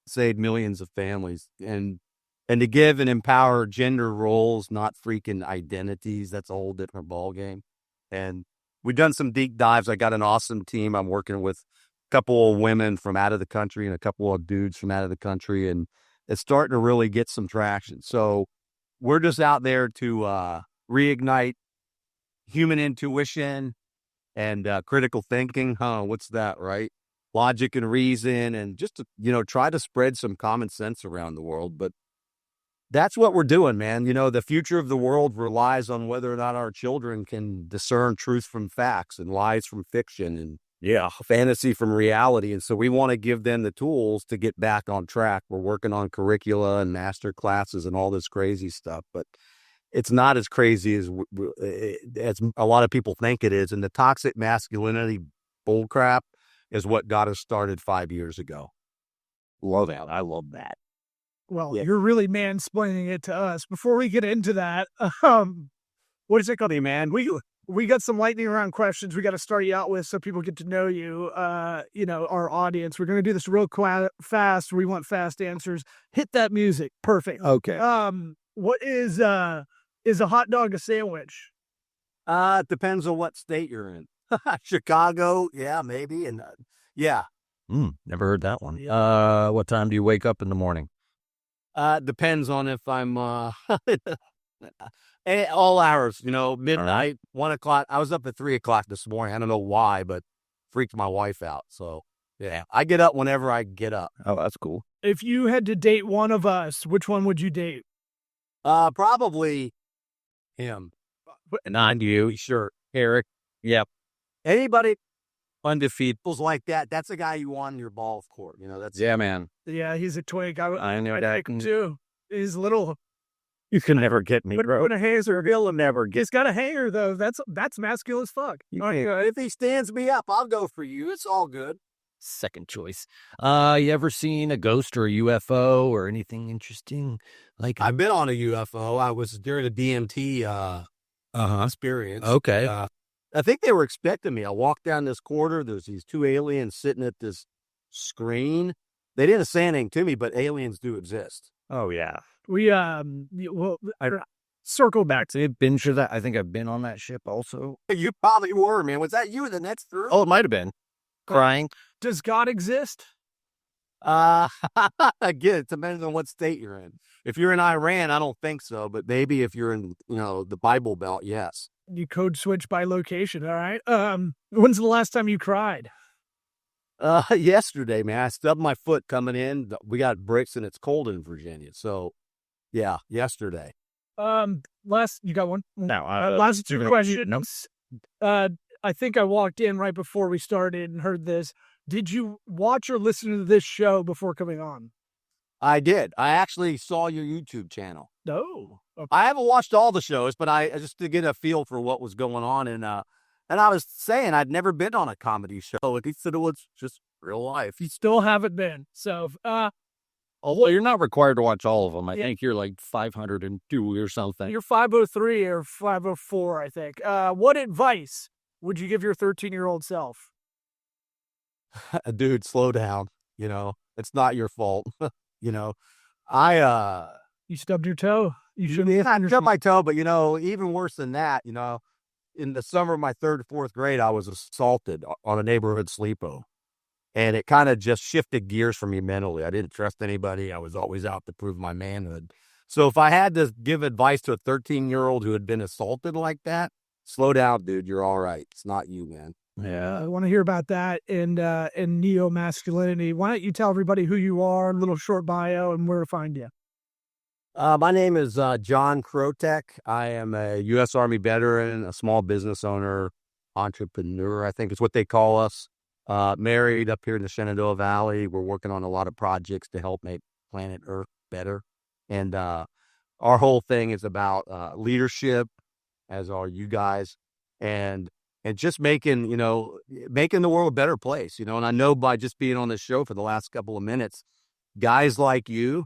saved millions of families. And to give and empower gender roles, not freaking identities. That's a whole different ballgame. And we've done some deep dives. I got an awesome team. I'm working with a couple of women from out of the country and a couple of dudes from out of the country. And it's starting to really get some traction. So we're just out there to reignite human intuition and critical thinking. What's that, right? Logic and reason, and just to, try to spread some common sense around the world. But that's what we're doing, man. The future of the world relies on whether or not our children can discern truth from facts and lies from fiction and fantasy from reality. And so we want to give them the tools to get back on track. We're working on curricula and master classes and all this crazy stuff, but it's not as crazy as a lot of people think it is. And the toxic masculinity bullcrap is what got us started 5 years ago. Love that. I love that. Well, you're really mansplaining it to us. Before we get into that, what is it called, man? We got some lightning round questions we got to start you out with so people get to know you, our audience. We're going to do this real fast. We want fast answers. Hit that music. Perfect. Okay. What is a hot dog a sandwich? It depends on what state you're in. Chicago, yeah, maybe. And yeah. Never heard that one. What time do you wake up in the morning? Depends on if I'm all hours, midnight, 1 o'clock. I was up at 3 o'clock this morning. I don't know why, but freaked my wife out. So yeah, I get up whenever I get up. Oh, that's cool. If you had to date one of us, which one would you date? Probably him. Not you. Sure. Eric. Yep. Anybody undefeated like that. That's a guy you want in your ball court. Yeah, man. Yeah, he's a twink. I know I'd that. pick him too. He's little. You can never get me, bro. Put a hazer. He'll never get. He's got a hanger though. That's masculine as fuck. If he stands me up, I'll go for you. It's all good. Second choice. You ever seen a ghost or a UFO or anything interesting? I've been on a UFO. I was during a DMT experience. Okay. I think they were expecting me. I walked down this corridor. There's these two aliens sitting at this screen. They didn't say anything to me, but aliens do exist. Oh yeah. We circle back to been sure that I think I've been on that ship also. You probably were, man. Was that you in the next through? Oh, it might have been. Crying. Does God exist? Again, it depends on what state you're in. If you're in Iran, I don't think so, but maybe if you're in, the Bible Belt, yes. You code switch by location, all right? When's the last time you cried? Yesterday, man. I stubbed my foot coming in. We got bricks and it's cold in Virginia. So, yeah, yesterday. You got one? No. Last two questions. I think I walked in right before we started and heard this. Did you watch or listen to this show before coming on? I did. I actually saw your YouTube channel. No. Okay. I haven't watched all the shows, but I just to get a feel for what was going on. And I was saying I'd never been on a comedy show. And he said it was just real life. You still haven't been. So, although you're not required to watch all of them. I think you're like 502 or something. You're 503 or 504, I think. What advice would you give your 13-year-old self? Dude, slow down. It's not your fault. You stubbed your toe. You shouldn't have stubbed my toe, but even worse than that, in the summer of my 3rd or 4th grade, I was assaulted on a neighborhood sleepover. And it kind of just shifted gears for me mentally. I didn't trust anybody. I was always out to prove my manhood. So if I had to give advice to a 13-year-old who had been assaulted like that, slow down, dude. You're all right. It's not you, man. Yeah, I want to hear about that and NeoMasculinity. Why don't you tell everybody who you are, a little short bio, and where to find you? My name is John Krotec. I am a U.S. Army veteran, a small business owner, entrepreneur, I think is what they call us. Married up here in the Shenandoah Valley. We're working on a lot of projects to help make planet Earth better. And our whole thing is about leadership, as are you guys, and just making the world a better place, and I know by just being on this show for the last couple of minutes, guys like you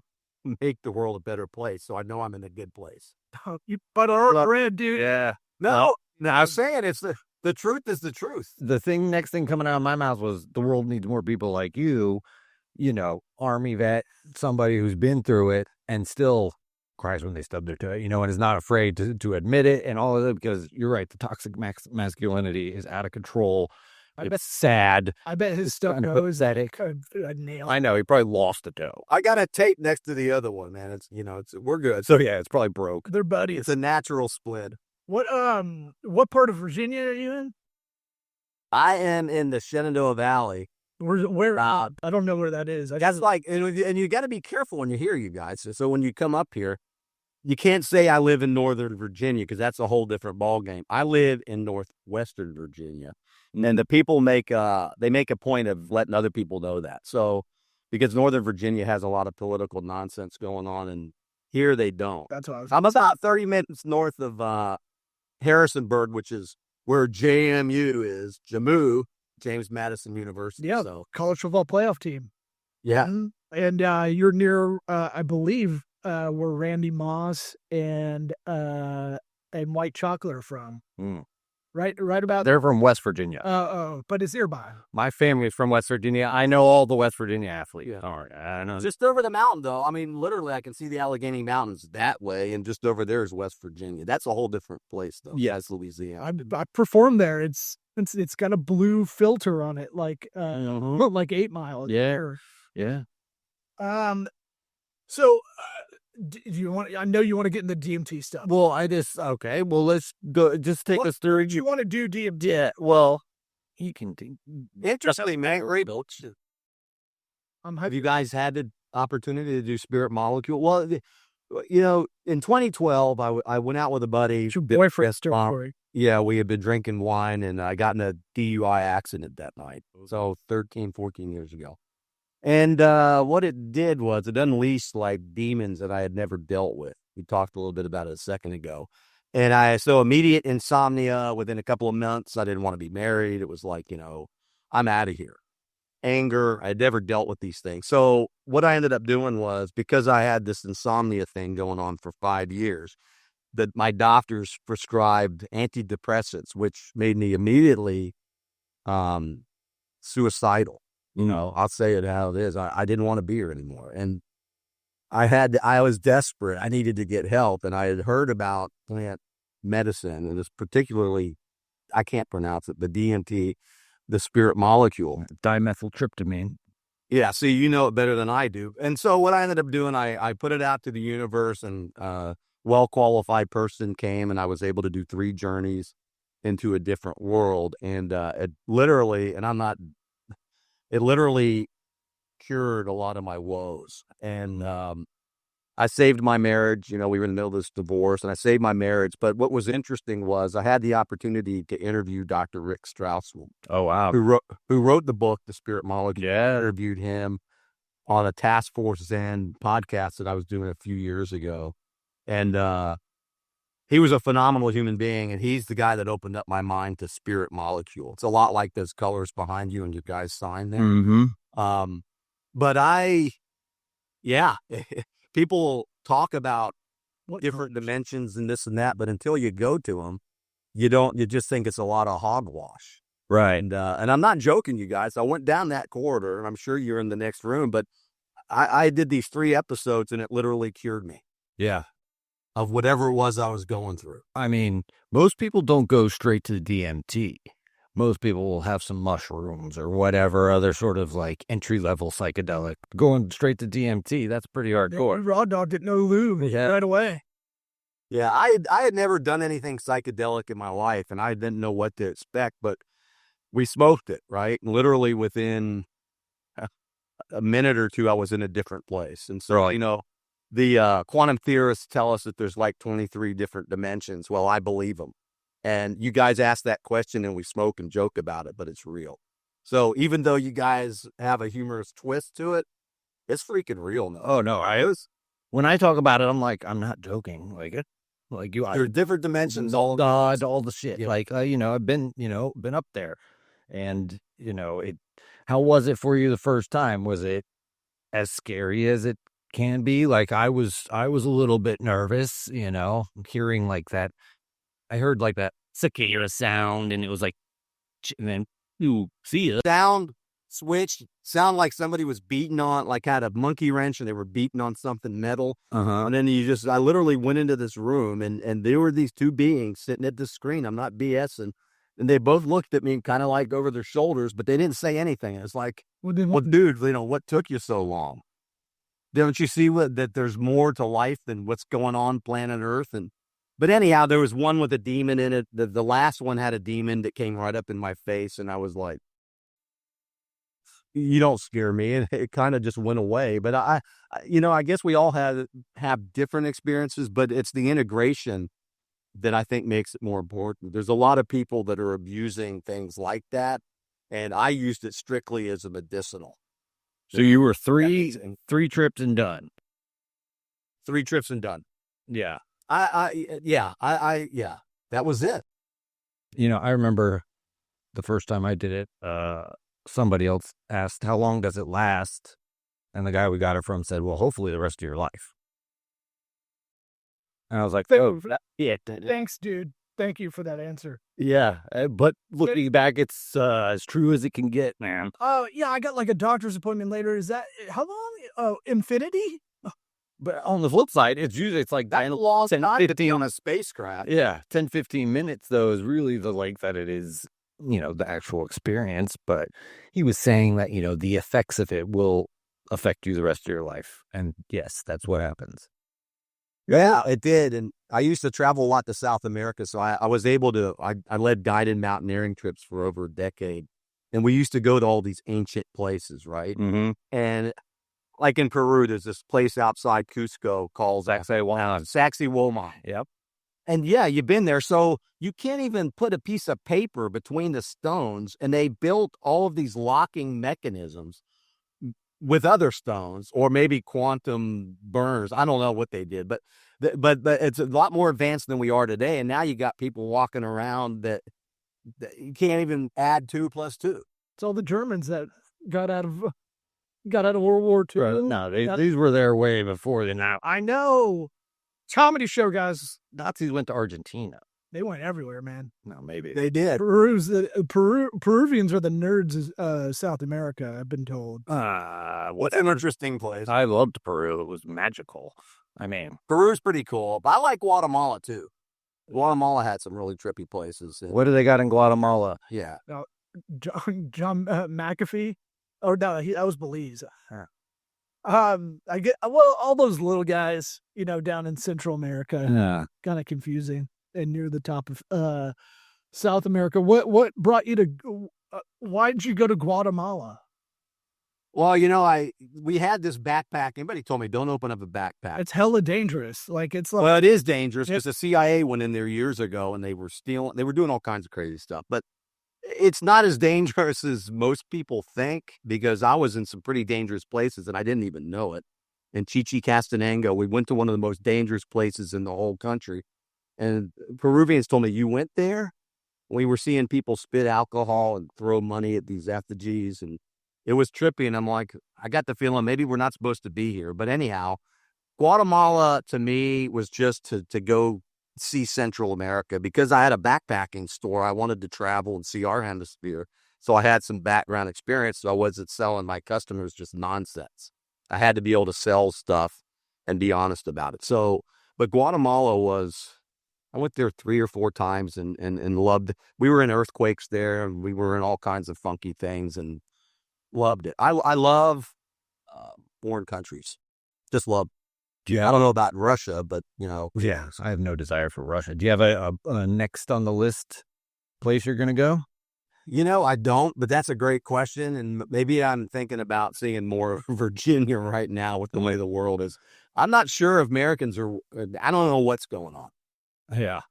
make the world a better place. So I know I'm in a good place. Oh, you butter bread, dude. Yeah. No, I'm saying it's the truth is the truth. The next thing coming out of my mouth was the world needs more people like you. Army vet, somebody who's been through it and still cries when they stub their toe, and is not afraid to admit it and all of it, because you're right, the toxic masculinity is out of control. It's sad. I bet his stuff kind of goes pathetic. a nail. I know, he probably lost a toe. I got a tape next to the other one, man. We're good. So yeah, it's probably broke. They're buddies. It's a natural split. What part of Virginia are you in? I am in the Shenandoah Valley. Where? I don't know where that is. That's like, and you got to be careful when you hear you guys. So when you come up here, you can't say I live in Northern Virginia, because that's a whole different ballgame. I live in Northwestern Virginia, and the people make a point of letting other people know that. So because Northern Virginia has a lot of political nonsense going on, and here they don't. That's what I'm about 30 minutes north of Harrisonburg, which is where JMU is, James Madison University. Yeah, so college football playoff team. Yeah. Mm-hmm. And you're near, I believe, where Randy Moss and White Chocolate are from. Mm. Right about. They're from West Virginia. But it's nearby. My family's from West Virginia. I know all the West Virginia athletes. Yeah. All right, I know. Just over the mountain, though. I mean, literally, I can see the Allegheny Mountains that way, and just over there is West Virginia. That's a whole different place, though. Yeah, it's Louisiana. I performed there. It's got a blue filter on it, like 8 Mile. Yeah. Yeah. So, do you want? I know you want to get into DMT stuff. Well, okay. Well, let's go. Just take us through. You want to do DMT? Yeah. Well, you can do. Interestingly, man, have you guys had the opportunity to do Spirit Molecule? Well, in 2012, I went out with a buddy. It's your boyfriend's story. Yeah, we had been drinking wine, and I got in a DUI accident that night. So 13, 14 years ago. And what it did was it unleashed like demons that I had never dealt with. We talked a little bit about it a second ago. And so immediate insomnia within a couple of months. I didn't want to be married. It was like, I'm out of here. Anger. I had never dealt with these things. So what I ended up doing was, because I had this insomnia thing going on for 5 years, that my doctors prescribed antidepressants, which made me immediately suicidal. I'll say it how it is. I didn't want to be here anymore. And I was desperate. I needed to get help. And I had heard about plant medicine, and it's particularly, I can't pronounce it, the DMT, the spirit molecule. Dimethyltryptamine. Yeah, see, you know it better than I do. And so what I ended up doing, I put it out to the universe, and a well-qualified person came, and I was able to do 3 journeys into a different world. And it literally cured a lot of my woes. And I saved my marriage. We were in the middle of this divorce, and I saved my marriage. But what was interesting was I had the opportunity to interview Dr. Rick Straussel. Oh, wow. Who wrote the book, The Spirit Molecule. Yeah. I interviewed him on a Task Force Zen podcast that I was doing a few years ago. And he was a phenomenal human being, and he's the guy that opened up my mind to Spirit Molecule. It's a lot like those colors behind you and your guys' sign there. Mm-hmm. But people talk about different dimensions and this and that, but until you go to them, you just think it's a lot of hogwash. Right. And I'm not joking, you guys. I went down that corridor, and I'm sure you're in the next room, but I did these 3 episodes, and it literally cured me. Yeah. Of whatever it was I was going through. I mean, most people don't go straight to the DMT. Most people will have some mushrooms or whatever other sort of like entry-level psychedelic. Going straight to DMT, that's pretty hardcore. Raw Dog didn't know lube right away. Yeah, I had never done anything psychedelic in my life, and I didn't know what to expect, but we smoked it, right? And literally within a minute or 2, I was in a different place. And so, the quantum theorists tell us that there's like 23 different dimensions. Well, I believe them. And you guys ask that question, and we smoke and joke about it, but it's real. So even though you guys have a humorous twist to it, it's freaking real now. Oh, no. When I talk about it, I'm like, I'm not joking. There are different dimensions. All God, all the shit. Yeah. I've been up there. And, how was it for you the first time? Was it as scary as it can be? Like I was a little bit nervous, hearing like that. I heard like that cicada sound, and it was like, and then you see it. switched, sound like somebody was beating on, like had a monkey wrench and they were beating on something metal. And then I literally went into this room and there were these two beings sitting at the screen. I'm not BSing. And they both looked at me kind of like over their shoulders, but they didn't say anything. It's like, well, dude, what took you so long? Don't you see that there's more to life than what's going on planet Earth? But anyhow, there was one with a demon in it. The last one had a demon that came right up in my face. And I was like, you don't scare me. And it kind of just went away. But I guess we all have different experiences, but it's the integration that I think makes it more important. There's a lot of people that are abusing things like that. And I used it strictly as a medicinal. So you were three trips and done. 3 trips and done. Yeah. Yeah, that was it. I remember the first time I did it, somebody else asked, how long does it last? And the guy we got it from said, well, hopefully the rest of your life. And I was like, oh, yeah. Thanks, dude. Thank you for that answer. Yeah. But looking back, it's as true as it can get, man. Oh, yeah. I got like a doctor's appointment later. Is that how long? Oh, infinity? But on the flip side, it's like that long, 10-15 on a spacecraft. Yeah. 10-15 minutes, though, is really the length that it is, the actual experience. But he was saying that, the effects of it will affect you the rest of your life. And yes, that's what happens. Yeah, it did. And I used to travel a lot to South America. So I was able to, I led guided mountaineering trips for over a decade. And we used to go to all these ancient places, right? Mm-hmm. And like in Peru, there's this place outside Cusco called Sacsayhuaman. Yep. And yeah, you've been there. So you can't even put a piece of paper between the stones. And they built all of these locking mechanisms with other stones, or maybe quantum burners. I don't know what they did, but it's a lot more advanced than we are today. And now you got people walking around that you can't even add 2 + 2. It's all the Germans that got out of World War II. Right. No, these were there way before then. Now I know. Comedy show guys. Nazis went to Argentina. They went everywhere, man. No, maybe they did. Peruvians are the nerds of South America, I've been told. What an interesting place. I loved Peru. It was magical. I mean, Peru's pretty cool, but I like Guatemala too. Guatemala had some really trippy places. What do they got in Guatemala? Yeah. John McAfee. Oh no, that was Belize. Huh. I get all those little guys, down in Central America. Yeah. Kind of confusing. And near the top of South America. What brought you to? Why did you go to Guatemala? Well, we had this backpack. Anybody told me don't open up a backpack. It's hella dangerous. Well, it is dangerous because the CIA went in there years ago and they were stealing. They were doing all kinds of crazy stuff. But it's not as dangerous as most people think, because I was in some pretty dangerous places and I didn't even know it. In Chichicastenango, we went to one of the most dangerous places in the whole country. And Peruvians told me, you went there? We were seeing people spit alcohol and throw money at these effigies, and it was trippy. And I'm like, I got the feeling maybe we're not supposed to be here. But anyhow, Guatemala to me was just to go see Central America, because I had a backpacking store. I wanted to travel and see our hemisphere. So I had some background experience. So I wasn't selling my customers just nonsense. I had to be able to sell stuff and be honest about it. But Guatemala I went there 3 or 4 times and loved it. We were in earthquakes there, and we were in all kinds of funky things and loved it. I love foreign countries. Just love. Yeah. I don't know about Russia, but Yeah, I have no desire for Russia. Do you have a next on the list place you're going to go? I don't, but that's a great question. And maybe I'm thinking about seeing more of Virginia right now with the way the world is. I'm not sure if Americans I don't know what's going on. Yeah.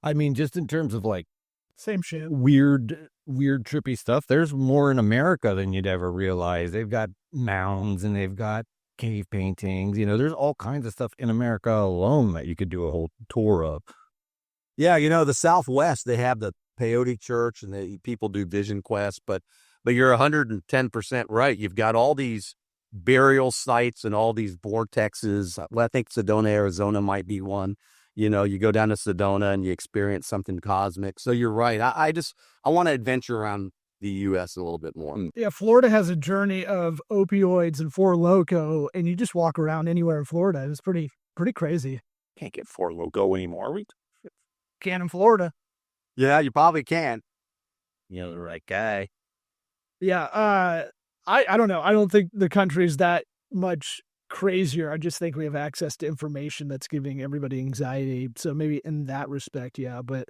I mean, just in terms of same shit, weird, trippy stuff, there's more in America than you'd ever realize. They've got mounds and they've got cave paintings. There's all kinds of stuff in America alone that you could do a whole tour of. Yeah. The Southwest, they have the Peyote Church and people do vision quests, but you're 110% right. You've got all these burial sites and all these vortexes. Well, I think Sedona, Arizona might be one. You go down to Sedona and you experience something cosmic. So you're right. I want to adventure around the U.S. a little bit more. Yeah, Florida has a journey of opioids and Four Loko, and you just walk around anywhere in Florida. It's pretty crazy. Can't get Four Loko anymore. We Can in Florida. Yeah, you probably can. the right guy. Yeah, I don't know. I don't think the country's that much crazier. I just think we have access to information that's giving everybody anxiety. So maybe in that respect, yeah. But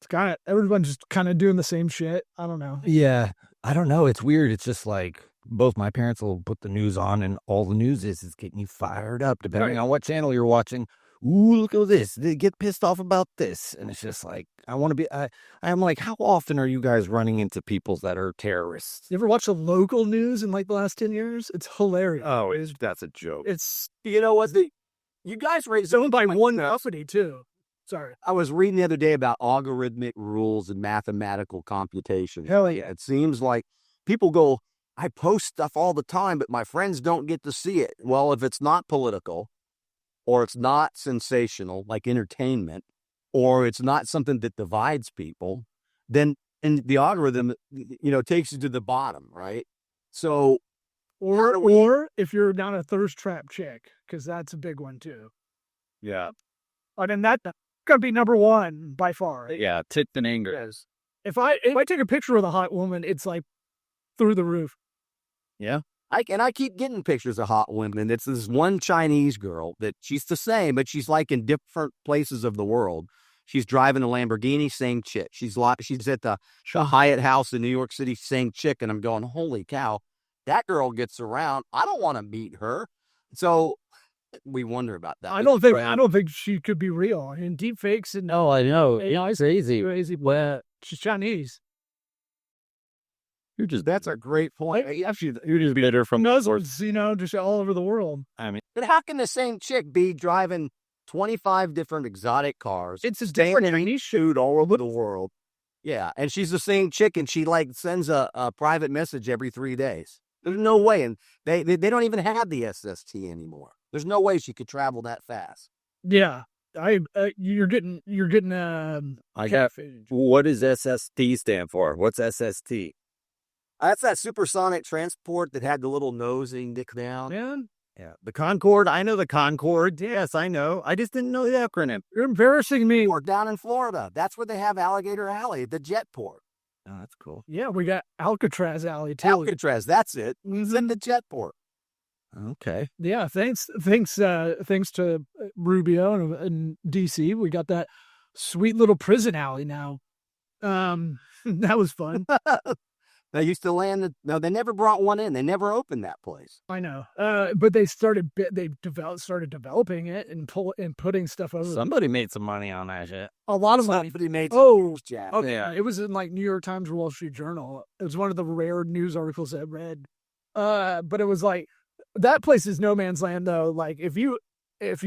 it's kind of everyone's just kind of doing the same shit. I don't know. Yeah, I don't know. It's weird. It's just like both my parents will put the news on, and all the news is getting you fired up, depending on what channel you're watching. Ooh, look at this. They get pissed off about this. And it's just like, I want to be, I'm like, how often are you guys running into people that are terrorists? You ever watch the local news in like the last 10 years? It's hilarious. Oh, that's a joke. It's You know what? You guys raised owned by one company too. Sorry. I was reading the other day about algorithmic rules and mathematical computation. Hell yeah. It seems like people go, I post stuff all the time, but my friends don't get to see it. Well, if it's not political, or it's not sensational, like entertainment, or it's not something that divides people, then and the algorithm, takes you to the bottom, right? So, or if you're not a thirst trap chick, because that's a big one too. Yeah. And then that's gonna be number one by far. Yeah, tit and anger. Yes. If I take a picture with a hot woman, it's like through the roof. Yeah. I keep getting pictures of hot women. It's this one Chinese girl that she's the same, but she's like in different places of the world. She's driving a Lamborghini, same chick. She's at the Hyatt House in New York City, same chick. And I'm going, holy cow, that girl gets around. I don't want to meet her. So we wonder about that. I don't think she could be real. I mean, deep fakes and I know. It's easy. Crazy. Well, she's Chinese. That's a great point. Actually, you're just better from Muslims, just all over the world. I mean, but how can the same chick be driving 25 different exotic cars? It's a different Chinese shoot all over the world. Yeah, and she's the same chick, and she sends a private message every 3 days. There's no way, and they don't even have the SST anymore. There's no way she could travel that fast. Yeah, you're getting. I got. What does SST stand for? What's SST? That's that supersonic transport that had the little nosing dick down. Yeah. The Concorde. I know the Concorde. Yes, I know. I just didn't know the acronym. You're embarrassing me. Or down in Florida. That's where they have Alligator Alley, the jet port. Oh, that's cool. Yeah, we got Alcatraz Alley too. Alcatraz, that's it. It's in the jet port. Okay. Yeah, thanks to Rubio and DC, we got that sweet little prison alley now. That was fun. They used to land. No, they never brought one in. They never opened that place. I know. But they started developing it and putting stuff over. Somebody made some money on that shit. A lot of money. Somebody made. Okay. Yeah. It was in like New York Times or Wall Street Journal. It was one of the rare news articles I read. But it was like that place is no man's land though. Like if you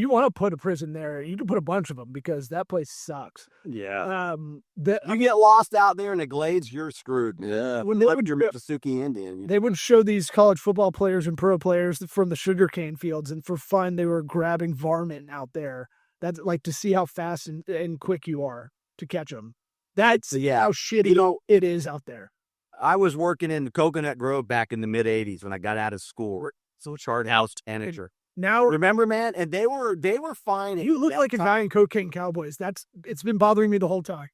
want to put a prison there, you can put a bunch of them because that place sucks. Yeah. You get lost out there in the glades, you're screwed. Yeah. When you're Mississippi Indian. They would show these college football players and pro players from the sugarcane fields, and for fun, they were grabbing varmint out there. That's like to see how fast and quick you are to catch them. That's how shitty it is out there. I was working in Coconut Grove back in the mid '80s when I got out of school. So chart house manager. Now, remember, man, and they were fine. You look like a guy in Cocaine Cowboys. It's been bothering me the whole time.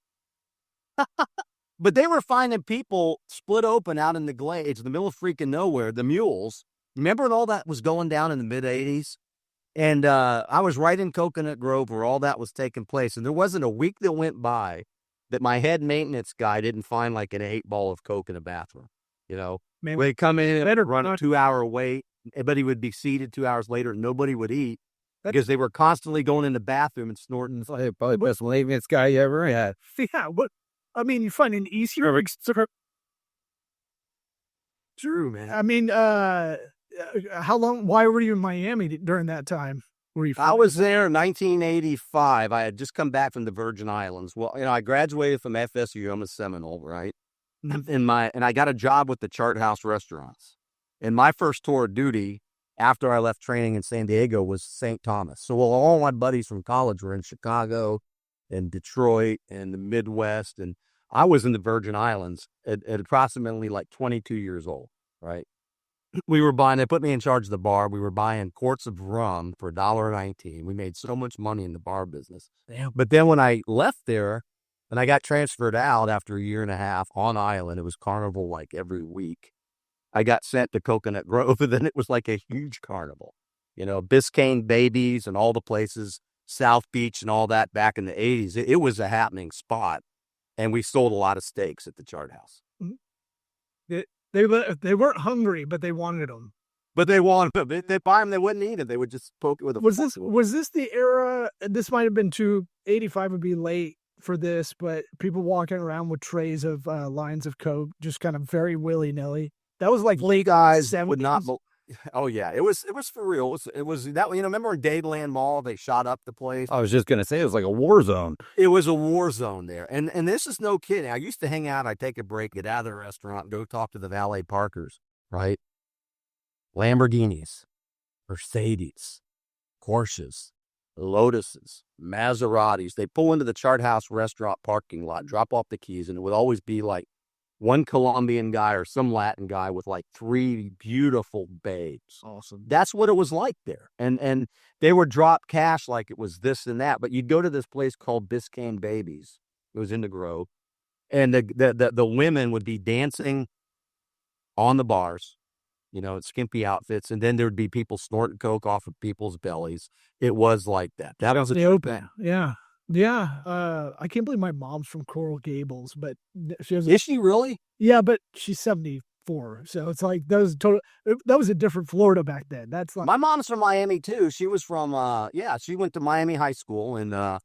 But they were finding people split open out in the glades, in the middle of freaking nowhere. The mules. Remember when all that was going down in the mid '80s? And I was right in Coconut Grove where all that was taking place, and there wasn't a week that went by that my head maintenance guy didn't find like an 8-ball of coke in a bathroom. Man, they'd come in and run a 2-hour wait. But he would be seated 2 hours later and nobody would eat because they were constantly going in the bathroom and snorting. It's like probably the best maintenance guy you ever had. Yeah, you find an easier. True, man. I mean, how long? Why were you in Miami during that time? I was there in 1985. I had just come back from the Virgin Islands. Well, I graduated from FSU. I'm a Seminole, right? And I got a job with the Chart House Restaurants. And my first tour of duty after I left training in San Diego was St. Thomas. So all my buddies from college were in Chicago and Detroit and the Midwest. And I was in the Virgin Islands at approximately like 22 years old, right? They put me in charge of the bar. We were buying quarts of rum for $1.19. We made so much money in the bar business. Damn. But then when I left there and I got transferred out after a year and a half on island, it was carnival like every week. I got sent to Coconut Grove, and then it was like a huge carnival. Biscayne Babies and all the places, South Beach and all that back in the 80s. It was a happening spot. And we sold a lot of steaks at the Chart House. They weren't hungry, but they wanted them. But they wanted them. They'd buy them. They wouldn't eat it. They would just poke it with a fork. Was this the era? This might have been 85 would be late for this, but people walking around with trays of lines of Coke, just kind of very willy-nilly. That was like late guys 70s. would not. Oh yeah, it was for real. It was that. Remember in Dadeland Mall, they shot up the place. I was just gonna say it was like a war zone. It was a war zone there, and this is no kidding. I used to hang out. I'd take a break, get out of the restaurant, go talk to the valet parkers. Right, Lamborghinis, Mercedes, Porsches, Lotuses, Maseratis. They pull into the Chart House restaurant parking lot, drop off the keys, and it would always be like one Colombian guy or some Latin guy with like 3 beautiful babes. Awesome. That's what it was like there. And they would drop cash like it was this and that. But you'd go to this place called Biscayne Babies. It was in the Grove. And the women would be dancing on the bars, in skimpy outfits. And then there would be people snorting Coke off of people's bellies. It was like that. That was the open. Yeah. Yeah, I can't believe my mom's from Coral Gables, but she has. Is she really? Yeah, but she's 74, so it's like that was a different Florida back then. That's like my mom's from Miami too. She was from she went to Miami High School, and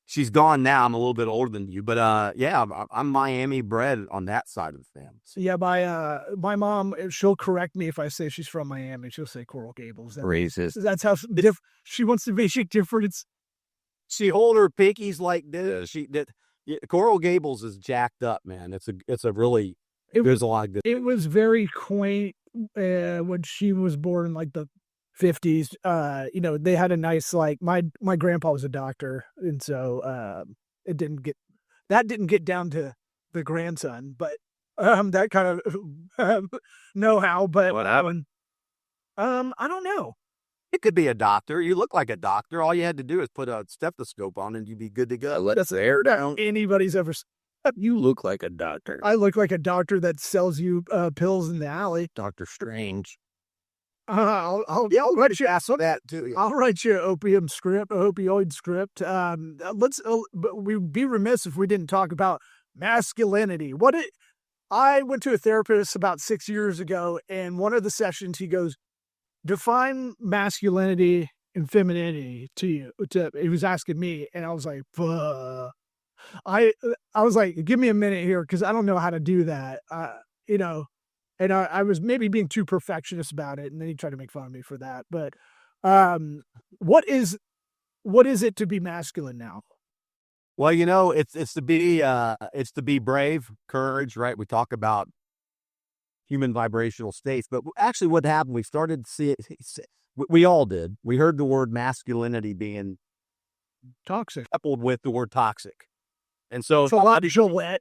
she's gone now. I'm a little bit older than you, but I'm Miami bred on that side of the family. So yeah, my mom, she'll correct me if I say she's from Miami. She'll say Coral Gables. Racist. That's how she wants to make a difference. She hold her pinkies like this. Coral Gables is jacked up, man. There's a lot of good. It was very quaint when she was born in like the 50s. They had a nice my grandpa was a doctor, and so it didn't get down to the grandson, but that kind of know-how. But what happened? I don't know. It could be a doctor. You look like a doctor. All you had to do is put a stethoscope on and you'd be good to go. Let us air down. Anybody's ever. You look like a doctor. I look like a doctor that sells you pills in the alley. Dr. Strange. I'll write you that too. I'll write you an opioid script. But we'd be remiss if we didn't talk about masculinity. I went to a therapist about 6 years ago, and one of the sessions he goes, define masculinity and femininity to you. He was asking me, and I was like, I was like, give me a minute here, because I don't know how to do that. And I was maybe being too perfectionist about it, and then he tried to make fun of me for that. But what is it to be masculine now? Well, it's to be brave, courage, right? We talk about human vibrational states, but actually what happened, we started to see it. We all did. We heard the word masculinity being toxic, coupled with the word toxic. And so it's a lot of Gillette.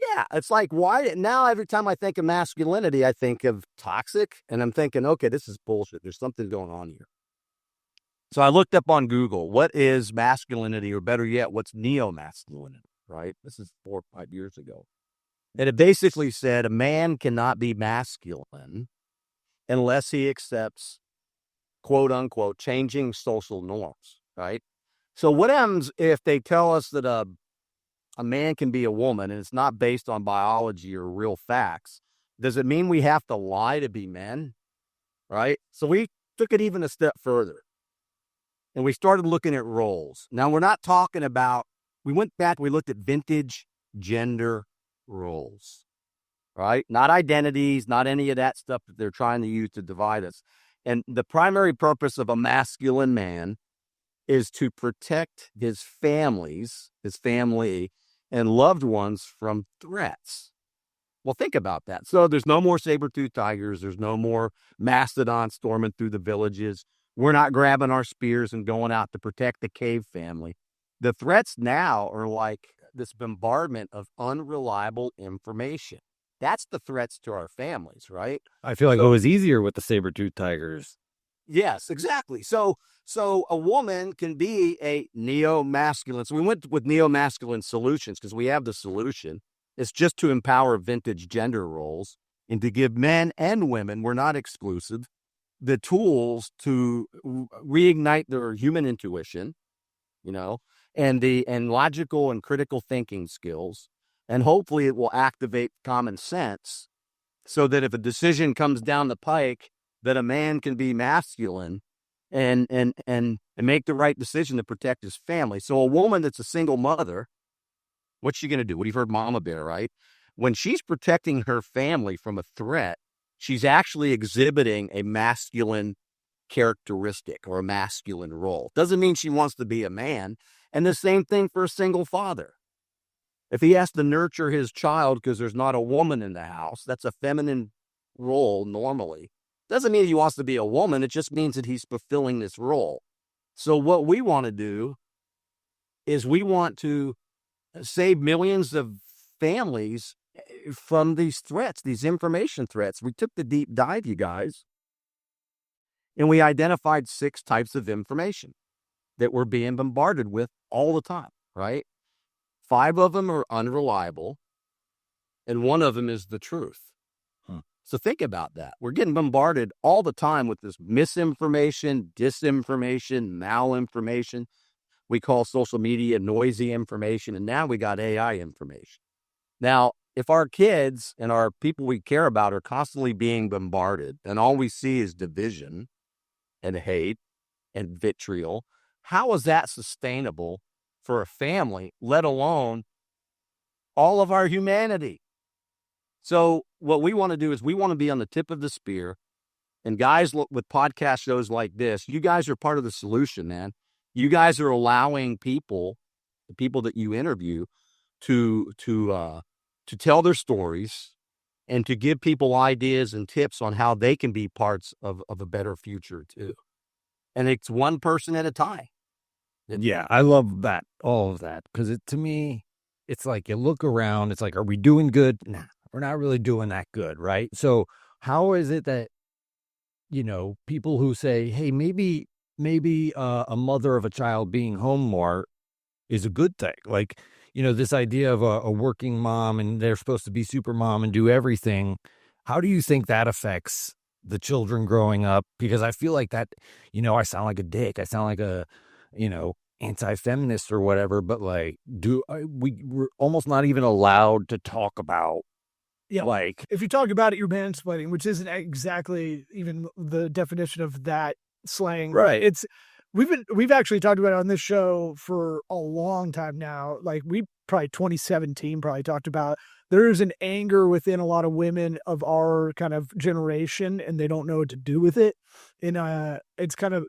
Yeah, it's like, why now every time I think of masculinity, I think of toxic, and I'm thinking, okay, this is bullshit. There's something going on here. So I looked up on Google, what is masculinity, or better yet, what's NeoMasculinity, right? This is 4 or 5 years ago. And it basically said a man cannot be masculine unless he accepts, quote unquote, changing social norms, right? So what happens if they tell us that a man can be a woman and it's not based on biology or real facts? Does it mean we have to lie to be men, right? So we took it even a step further, and we started looking at roles. Now, we're not talking about, we went back, we looked at vintage gender roles, right? Not identities, not any of that stuff that they're trying to use to divide us. And the primary purpose of a masculine man is to protect his family, and loved ones from threats. Well, think about that. So there's no more saber-toothed tigers. There's no more mastodons storming through the villages. We're not grabbing our spears and going out to protect the cave family. The threats now are like this bombardment of unreliable information. That's the threats to our families, right? I feel like it was easier with the saber-toothed tigers. Yes, exactly. So a woman can be a neo-masculine. So we went with NeoMasculinity Solutions because we have the solution. It's just to empower vintage gender roles and to give men and women, we're not exclusive, the tools to reignite their human intuition, and logical and critical thinking skills. And hopefully it will activate common sense so that if a decision comes down the pike, that a man can be masculine and make the right decision to protect his family. So a woman that's a single mother, what's she going to do? What you've heard Mama Bear, right? When she's protecting her family from a threat, she's actually exhibiting a masculine characteristic or a masculine role. Doesn't mean she wants to be a man. And the same thing for a single father. If he has to nurture his child because there's not a woman in the house, that's a feminine role normally. Doesn't mean he wants to be a woman. It just means that he's fulfilling this role. So what we want to do is we want to save millions of families from these threats, these information threats. We took the deep dive, you guys, and we identified 6 types of information that we're being bombarded with all the time, right? 5 of them are unreliable, and 1 of them is the truth. So think about that. We're getting bombarded all the time with this misinformation, disinformation, malinformation. We call social media noisy information, and now we got AI information. Now, if our kids and our people we care about are constantly being bombarded, and all we see is division and hate and vitriol, how is that sustainable for a family, let alone all of our humanity? So what we want to do is we want to be on the tip of the spear. And guys, look, with podcast shows like this, you guys are part of the solution, man. You guys are allowing people, the people that you interview, to tell their stories and to give people ideas and tips on how they can be parts of a better future too. And it's one person at a time. Yeah, I love that, all of that, because to me, it's like you look around, it's like, are we doing good? Nah, we're not really doing that good, right? So how is it that, people who say, hey, maybe a mother of a child being home more is a good thing? Like, this idea of a working mom and they're supposed to be super mom and do everything. How do you think that affects the children growing up? Because I feel like that, I sound like a dick. I sound like a, anti-feminist or whatever, but like, we're almost not even allowed to talk about. Yeah, like, if you talk about it, you're mansplaining, which isn't exactly even the definition of that slang. Right. We've actually talked about it on this show for a long time now. Like we probably 2017 probably talked about there's an anger within a lot of women of our kind of generation, and they don't know what to do with it. And it's kind of,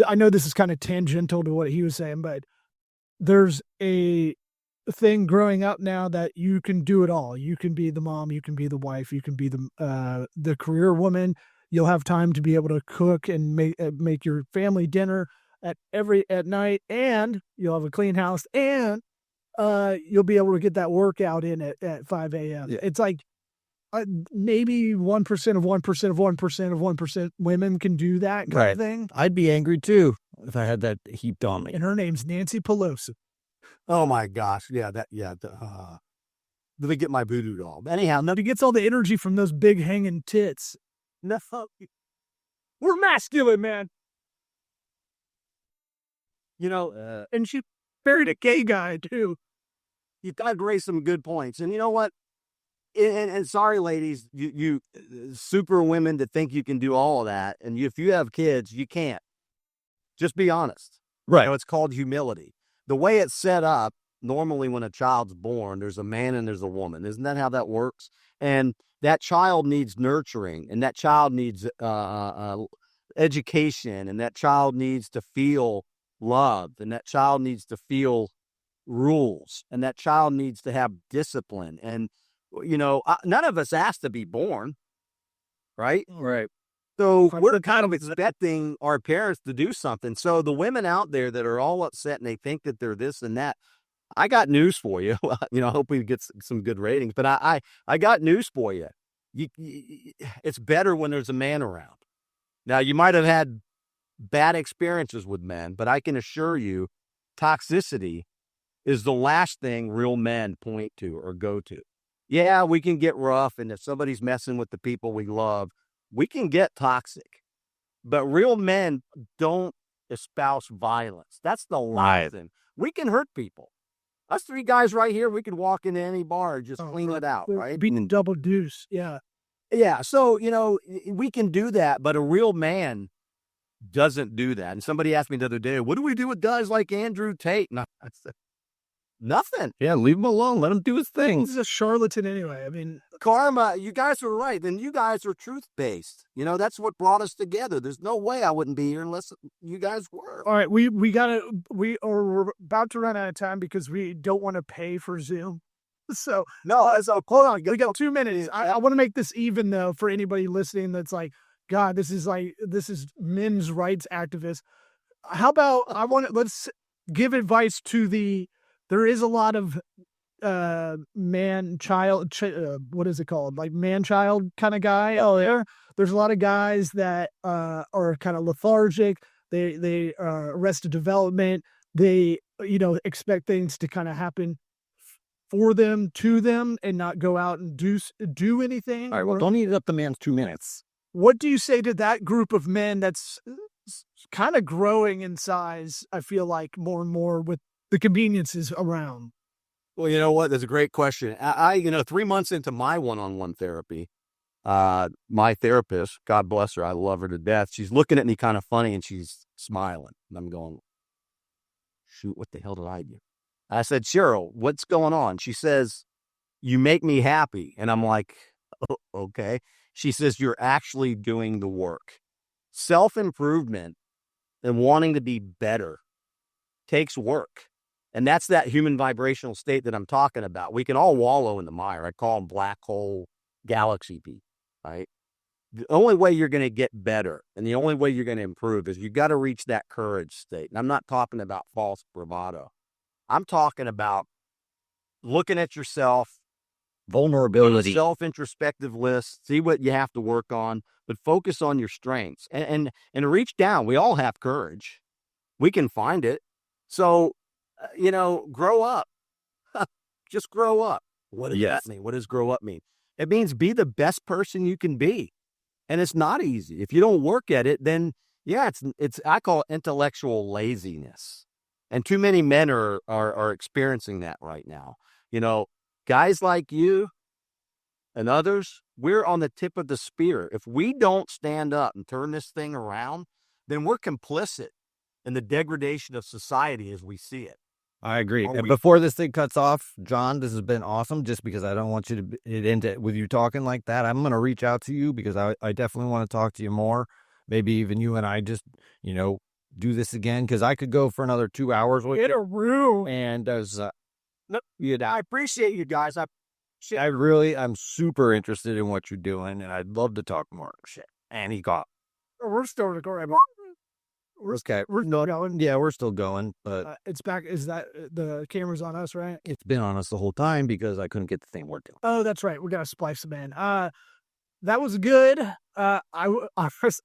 I know this is kind of tangential to what he was saying, but there's a thing growing up now that you can do it all. You can be the mom, you can be the wife, you can be the career woman. You'll have time to be able to cook and make your family dinner at night, and you'll have a clean house, and you'll be able to get that workout in at 5 a.m. Yeah. It's like maybe 1% of 1% of 1% of 1% women can do that kind of thing. I'd be angry too if I had that heaped on me. And her name's Nancy Pelosi. Oh my gosh. Yeah. Let me get my voodoo doll. Anyhow, She gets all the energy from those big hanging tits. no, We're masculine, man. And she married a gay guy too. you dug raised some good points. And you know what? And sorry, ladies, you super women that think you can do all of that. And if you have kids, you can't. Just be honest. Right. It's called humility. The way it's set up, normally when a child's born, there's a man and there's a woman. Isn't that how that works? And that child needs nurturing, and that child needs education, and that child needs to feel loved, and that child needs to feel rules, and that child needs to have discipline. And none of us asked to be born, right? Right. So we're kind of expecting our parents to do something. So the women out there that are all upset and they think that they're this and that, I got news for you. I hope we get some good ratings, but I got news for you. It's better when there's a man around. Now, you might have had bad experiences with men, but I can assure you toxicity is the last thing real men point to or go to. Yeah, we can get rough, and if somebody's messing with the people we love, we can get toxic. But real men don't espouse violence. That's the last thing. We can hurt people. Us three guys right here, we could walk into any bar and just clean it out, right? Beating double deuce, yeah. Yeah, so, we can do that, but a real man doesn't do that. And somebody asked me the other day, what do we do with guys like Andrew Tate? And I said, nothing. Yeah, leave him alone. Let him do his thing. He's a charlatan anyway. I mean, karma, you guys are right. Then you guys are truth-based. That's what brought us together. There's no way I wouldn't be here unless you guys were. All right, we're about to run out of time because we don't want to pay for Zoom. So hold on. We got 2 minutes. I want to make this even though for anybody listening that's like, God, this is men's rights activists. How about let's give advice to there is a lot of man-child, what is it called? Like man-child kind of guy. Oh, there's a lot of guys that are kind of lethargic. They arrested development. They, expect things to kind of happen for them, to them, and not go out and do anything. All right, well, don't eat up the man's 2 minutes. What do you say to that group of men that's kind of growing in size, I feel like, more and more with the conveniences around? Well, you know what? That's a great question. 3 months into my one-on-one therapy, my therapist, God bless her, I love her to death. She's looking at me kind of funny and she's smiling. And I'm going, shoot, what the hell did I do? I said, Cheryl, what's going on? She says, you make me happy. And I'm like, oh, okay. She says, you're actually doing the work. Self-improvement and wanting to be better takes work. And that's that human vibrational state that I'm talking about. We can all wallow in the mire. I call them black hole galaxy people, right? The only way you're going to get better and the only way you're going to improve is you got to reach that courage state. And I'm not talking about false bravado. I'm talking about looking at yourself, vulnerability, self-introspective list, see what you have to work on, but focus on your strengths and reach down. We all have courage. We can find it. So, grow up. Just grow up. What does that mean? What does grow up mean? It means be the best person you can be. And it's not easy. If you don't work at it, then it's I call it intellectual laziness. And too many men are experiencing that right now. Guys like you and others, we're on the tip of the spear. If we don't stand up and turn this thing around, then we're complicit in the degradation of society as we see it. I agree. And before this thing cuts off, John, this has been awesome. Just because I don't want you to end it with you talking like that, I'm going to reach out to you because I definitely want to talk to you more. Maybe even you and I just, do this again because I could go for another 2 hours with you. In a room. And there's, I appreciate you guys. I'm super interested in what you're doing, and I'd love to talk more. Shit. And he got. We're still recording. We're going. Yeah, we're still going, but it's back. Is that the camera's on us, right? It's been on us the whole time because I couldn't get the thing working. Oh, that's right. We got to splice them in. That was good. I was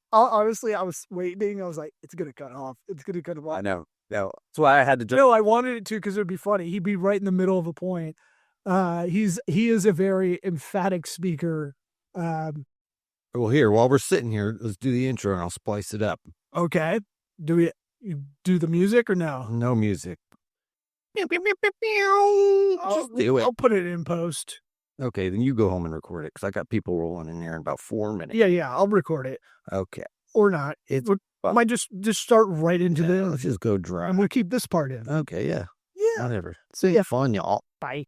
waiting. I was like, it's gonna cut off. It's gonna cut off. I know. No, that's why I had to. No, I wanted it to because it would be funny. He'd be right in the middle of a point. He is a very emphatic speaker. Well, here while we're sitting here, let's do the intro and I'll splice it up. Okay. Do we do the music or no? No music. I'll put it in post. Okay, then you go home and record it because I got people rolling in here in about 4 minutes. Yeah, I'll record it. Okay. Or not. I might just start right into this. Let's just go dry. I'm going to keep this part in. Okay, yeah. Yeah. Whatever. See, fun, y'all. Bye.